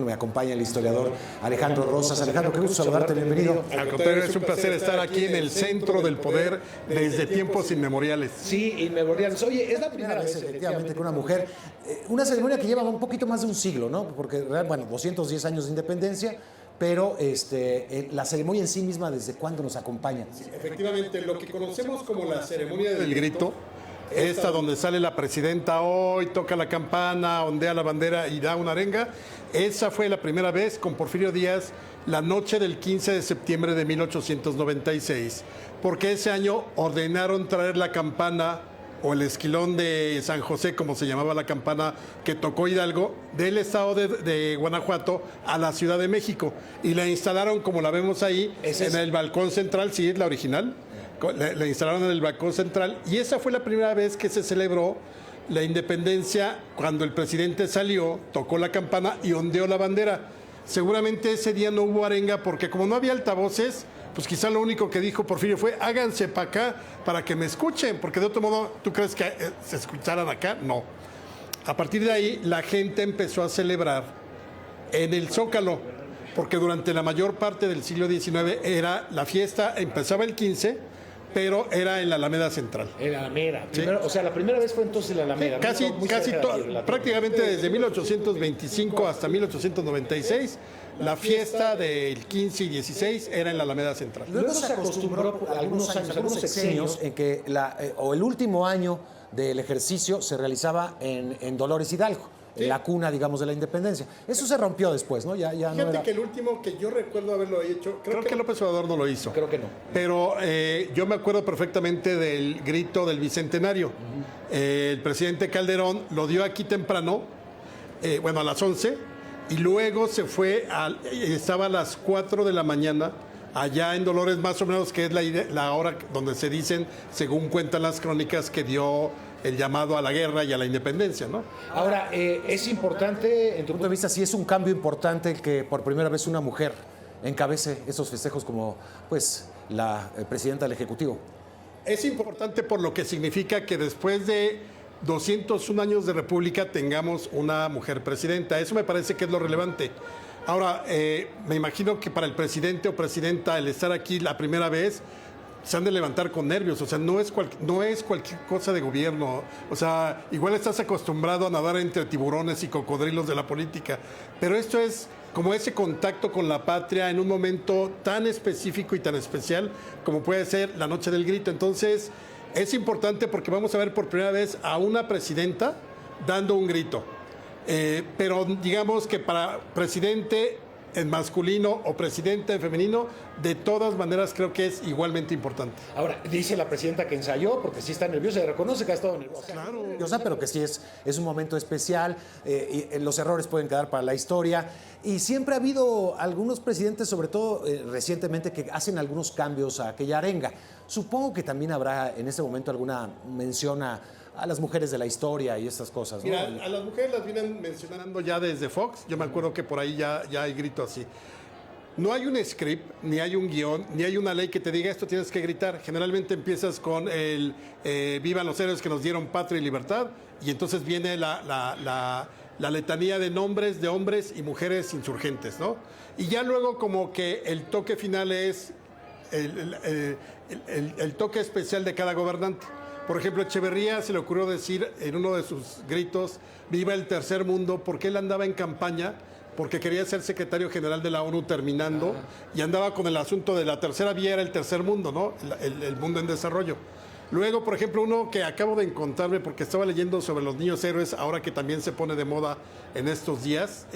Me acompaña el historiador Alejandro Rosas. Alejandro, qué gusto saludarte, bienvenido. Al contrario, es un placer estar aquí en el centro del poder desde tiempos inmemoriales. Sí, inmemoriales. Oye, es la primera vez, efectivamente, que una mujer, una ceremonia que lleva un poquito más de un siglo, ¿no? Porque, bueno, 210 años de independencia, pero la ceremonia en sí misma, ¿desde cuándo nos acompaña? Sí, efectivamente, lo que conocemos como la ceremonia del grito, esta donde sale la presidenta hoy, toca la campana, ondea la bandera y da una arenga, esa fue la primera vez con Porfirio Díaz, la noche del 15 de septiembre de 1896, porque ese año ordenaron traer la campana o el esquilón de San José, como se llamaba la campana que tocó Hidalgo, del estado de Guanajuato a la Ciudad de México. Y la instalaron, como la vemos ahí, en el balcón central, sí, es la original. La instalaron en el balcón central. Y esa fue la primera vez que se celebró la independencia, cuando el presidente salió, tocó la campana y ondeó la bandera. Seguramente ese día no hubo arenga, porque como no había altavoces, pues quizá lo único que dijo Porfirio fue: háganse para acá para que me escuchen, porque de otro modo, ¿tú crees que se escucharan acá? No. A partir de ahí, la gente empezó a celebrar en el Zócalo, porque durante la mayor parte del siglo XIX era la fiesta, empezaba el 15, pero era en la Alameda Central. En la Alameda. ¿Sí? O sea, la primera vez fue entonces en la Alameda. Prácticamente desde 1825 hasta 1896, la fiesta del 15 y 16 era en la Alameda Central. Luego se acostumbró por algunos años, algunos sexenios, en que el último año del ejercicio se realizaba en Dolores Hidalgo. Sí. La cuna, digamos, de la independencia. Eso se rompió después, ¿no? Ya Fíjate no era... que el último que yo recuerdo haberlo hecho, creo que López Obrador no lo hizo. Creo que no. Pero yo me acuerdo perfectamente del grito del Bicentenario. El presidente Calderón lo dio aquí temprano, a las 11, y luego se fue, estaba a las 4 de la mañana, allá en Dolores, más o menos, que es la hora donde se dicen, según cuentan las crónicas, que dio el llamado a la guerra y a la independencia, ¿no? Ahora, es importante, en tu punto de vista, sí es un cambio importante el que por primera vez una mujer encabece esos festejos como, pues, la presidenta del Ejecutivo. Es importante por lo que significa que después de 201 años de república tengamos una mujer presidenta. Eso me parece que es lo relevante. Ahora, me imagino que para el presidente o presidenta el estar aquí la primera vez se han de levantar con nervios, o sea, no es cualquier cosa de gobierno, o sea, igual estás acostumbrado a nadar entre tiburones y cocodrilos de la política, pero esto es como ese contacto con la patria en un momento tan específico y tan especial como puede ser la Noche del Grito. Entonces, es importante porque vamos a ver por primera vez a una presidenta dando un grito, pero digamos que para presidente en masculino o presidente en femenino, de todas maneras creo que es igualmente importante. Ahora, dice la presidenta que ensayó, porque sí está nerviosa, y reconoce que ha estado nerviosa. Claro. Pero que sí es un momento especial, y los errores pueden quedar para la historia, y siempre ha habido algunos presidentes, sobre todo recientemente, que hacen algunos cambios a aquella arenga. Supongo que también habrá en este momento alguna mención a las mujeres de la historia y estas cosas, ¿no? Mira, a las mujeres las vienen mencionando ya desde Fox. Yo me acuerdo que por ahí ya hay grito así. No hay un script, ni hay un guión, ni hay una ley que te diga esto tienes que gritar. Generalmente empiezas con el vivan los héroes que nos dieron patria y libertad, y entonces viene la letanía de nombres de hombres y mujeres insurgentes, ¿no? Y ya luego como que el toque final es el toque especial de cada gobernante. Por ejemplo, Echeverría se le ocurrió decir en uno de sus gritos, viva el tercer mundo, porque él andaba en campaña, porque quería ser secretario general de la ONU terminando, y andaba con el asunto de la tercera vía, era el tercer mundo, ¿no? El mundo en desarrollo. Luego, por ejemplo, uno que acabo de encontrarme porque estaba leyendo sobre los niños héroes, ahora que también se pone de moda en estos días.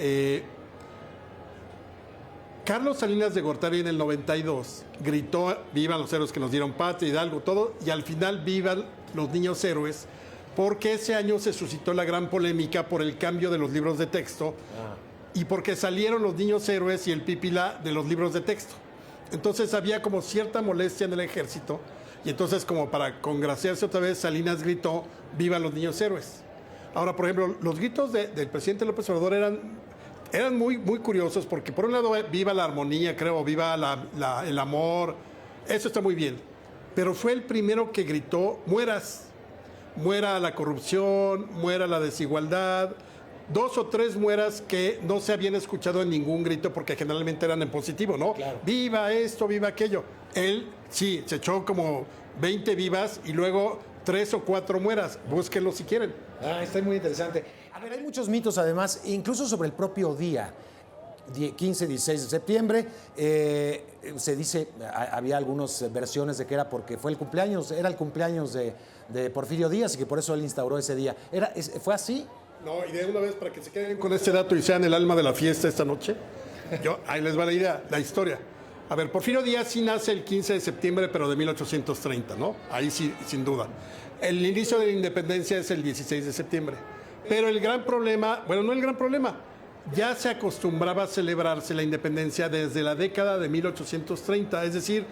Carlos Salinas de Gortari en el 92 gritó vivan los héroes que nos dieron patria, Hidalgo, todo, y al final vivan los niños héroes, porque ese año se suscitó la gran polémica por el cambio de los libros de texto y porque salieron los niños héroes y el pípila de los libros de texto. Entonces había como cierta molestia en el ejército, y entonces como para congraciarse otra vez, Salinas gritó vivan los niños héroes. Ahora, por ejemplo, los gritos del presidente López Obrador eran muy, muy curiosos, porque por un lado viva la armonía, creo, viva el amor, eso está muy bien, pero fue el primero que gritó muera la corrupción, muera la desigualdad, 2 o 3 mueras que no se habían escuchado en ningún grito porque generalmente eran en positivo, ¿no? Claro. Viva esto, viva aquello. Él sí, se echó como 20 vivas y luego 3 o 4 mueras. Búsquenlo si quieren. Está muy interesante. A ver, hay muchos mitos además, incluso sobre el propio día. 15, 16 de septiembre, se dice, había algunas versiones de que era porque era el cumpleaños de Porfirio Díaz y que por eso él instauró ese día. ¿Fue así? No, y de una vez para que se queden con este dato y sean el alma de la fiesta esta noche, ahí les va la idea, la historia. A ver, Porfirio Díaz sí nace el 15 de septiembre, pero de 1830, ¿no? Ahí sí, sin duda. El inicio de la independencia es el 16 de septiembre. Pero el gran problema, bueno, no el gran problema, ya se acostumbraba a celebrarse la independencia desde la década de 1830, es decir,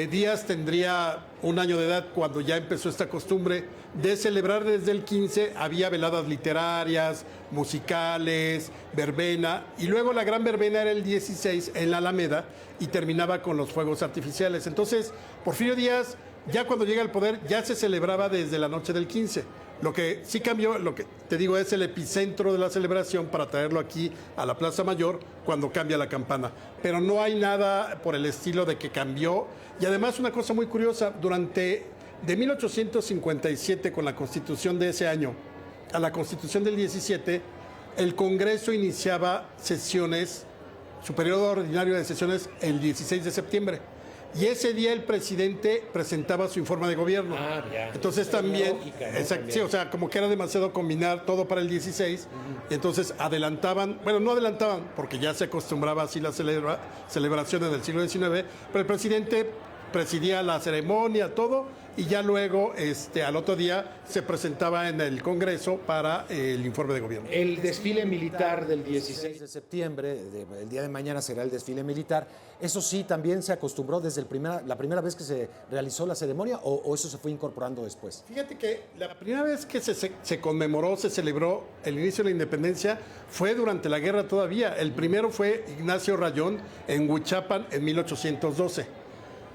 Díaz tendría 1 año de edad cuando ya empezó esta costumbre de celebrar desde el 15, había veladas literarias, musicales, verbena, y luego la gran verbena era el 16 en la Alameda y terminaba con los fuegos artificiales. Entonces, Porfirio Díaz, ya cuando llega al poder, ya se celebraba desde la noche del 15. Lo que sí cambió, lo que te digo, es el epicentro de la celebración para traerlo aquí a la Plaza Mayor cuando cambia la campana. Pero no hay nada por el estilo de que cambió. Y además una cosa muy curiosa, de 1857 con la Constitución de ese año a la Constitución del 17, el Congreso iniciaba sesiones, su periodo ordinario de sesiones, el 16 de septiembre. Y ese día el presidente presentaba su informe de gobierno. Ya. Entonces también, lógica, ¿no? exacto, sí, o sea, como que era demasiado combinar todo para el 16, entonces adelantaban, bueno, no adelantaban, porque ya se acostumbraba así las celebraciones del siglo XIX, pero el presidente presidía la ceremonia, todo, y ya luego, al otro día, se presentaba en el Congreso para el informe de gobierno. El desfile militar del 16 de septiembre, el día de mañana será el desfile militar. ¿Eso sí también se acostumbró desde la primera vez que se realizó la ceremonia o eso se fue incorporando después? Fíjate que la primera vez que se conmemoró, se celebró el inicio de la independencia fue durante la guerra todavía. El primero fue Ignacio Rayón en Huichapan en 1812.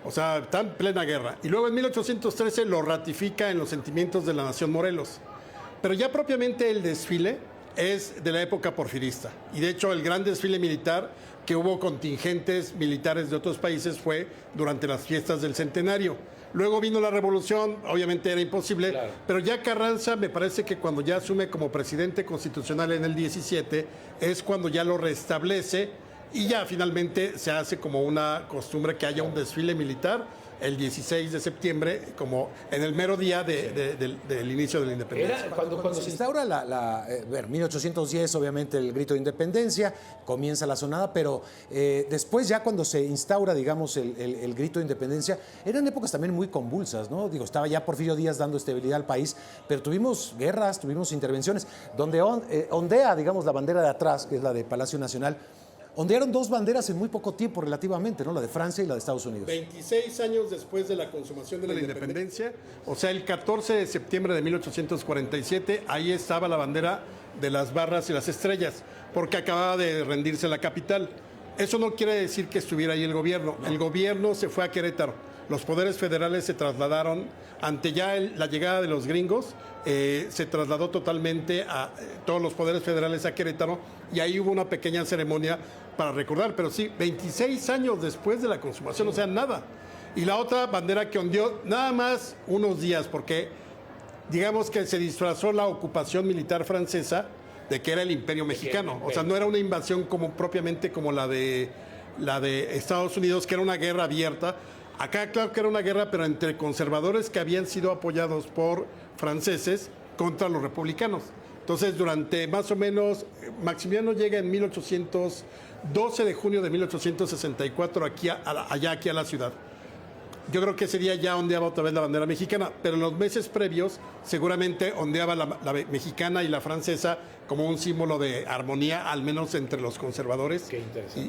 O sea, está en plena guerra. Y luego en 1813 lo ratifica en los sentimientos de la Nación Morelos. Pero ya propiamente el desfile es de la época porfirista. Y de hecho el gran desfile militar, que hubo contingentes militares de otros países, fue durante las fiestas del centenario. Luego vino la revolución, obviamente era imposible, claro. Pero ya Carranza me parece que cuando ya asume como presidente constitucional en el 17, es cuando ya lo restablece. Y ya finalmente se hace como una costumbre que haya un desfile militar el 16 de septiembre, como en el mero día del inicio de la independencia. Era cuando se instaura 1810, obviamente el grito de independencia, comienza la sonada, pero después ya cuando se instaura, digamos, el grito de independencia, eran épocas también muy convulsas, ¿no? Digo, estaba ya Porfirio Díaz dando estabilidad al país, pero tuvimos guerras, tuvimos intervenciones, donde ondea, digamos, la bandera de atrás, que es la de Palacio Nacional. Ondearon 2 banderas en muy poco tiempo relativamente, ¿no? La de Francia y la de Estados Unidos. 26 años después de la consumación de la independencia, o sea, el 14 de septiembre de 1847, ahí estaba la bandera de las barras y las estrellas, porque acababa de rendirse la capital. Eso no quiere decir que estuviera ahí el gobierno. No. El gobierno se fue a Querétaro. Los poderes federales se trasladaron, ante ya la llegada de los gringos, se trasladó totalmente a todos los poderes federales a Querétaro y ahí hubo una pequeña ceremonia para recordar, pero sí, 26 años después de la consumación, o sea, nada. Y la otra bandera que ondeó nada más unos días, porque digamos que se disfrazó la ocupación militar francesa de que era el Imperio Mexicano, o sea, no era una invasión propiamente como la de Estados Unidos, que era una guerra abierta. Acá, claro que era una guerra, pero entre conservadores que habían sido apoyados por franceses contra los republicanos. Entonces, durante más o menos, Maximiliano llega en 12 de junio de 1864 aquí a la ciudad. Yo creo que ese día ya ondeaba otra vez la bandera mexicana, pero en los meses previos seguramente ondeaba la mexicana y la francesa como un símbolo de armonía, al menos entre los conservadores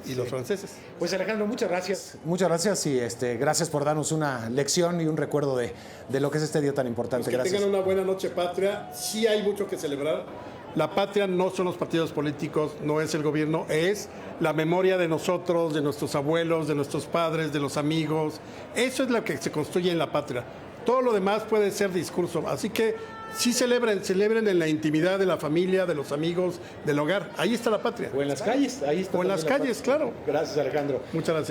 y los franceses. Pues Alejandro, muchas gracias. Muchas gracias y gracias por darnos una lección y un recuerdo de lo que es este día tan importante. Pues que gracias. Tengan una buena noche patria. Sí hay mucho que celebrar. La patria no son los partidos políticos, no es el gobierno, es la memoria de nosotros, de nuestros abuelos, de nuestros padres, de los amigos. Eso es lo que se construye en la patria. Todo lo demás puede ser discurso. Así que Sí celebren en la intimidad de la familia, de los amigos, del hogar. Ahí está la patria. O en las calles, ahí está. O en las calles, claro. Gracias, Alejandro. Muchas gracias.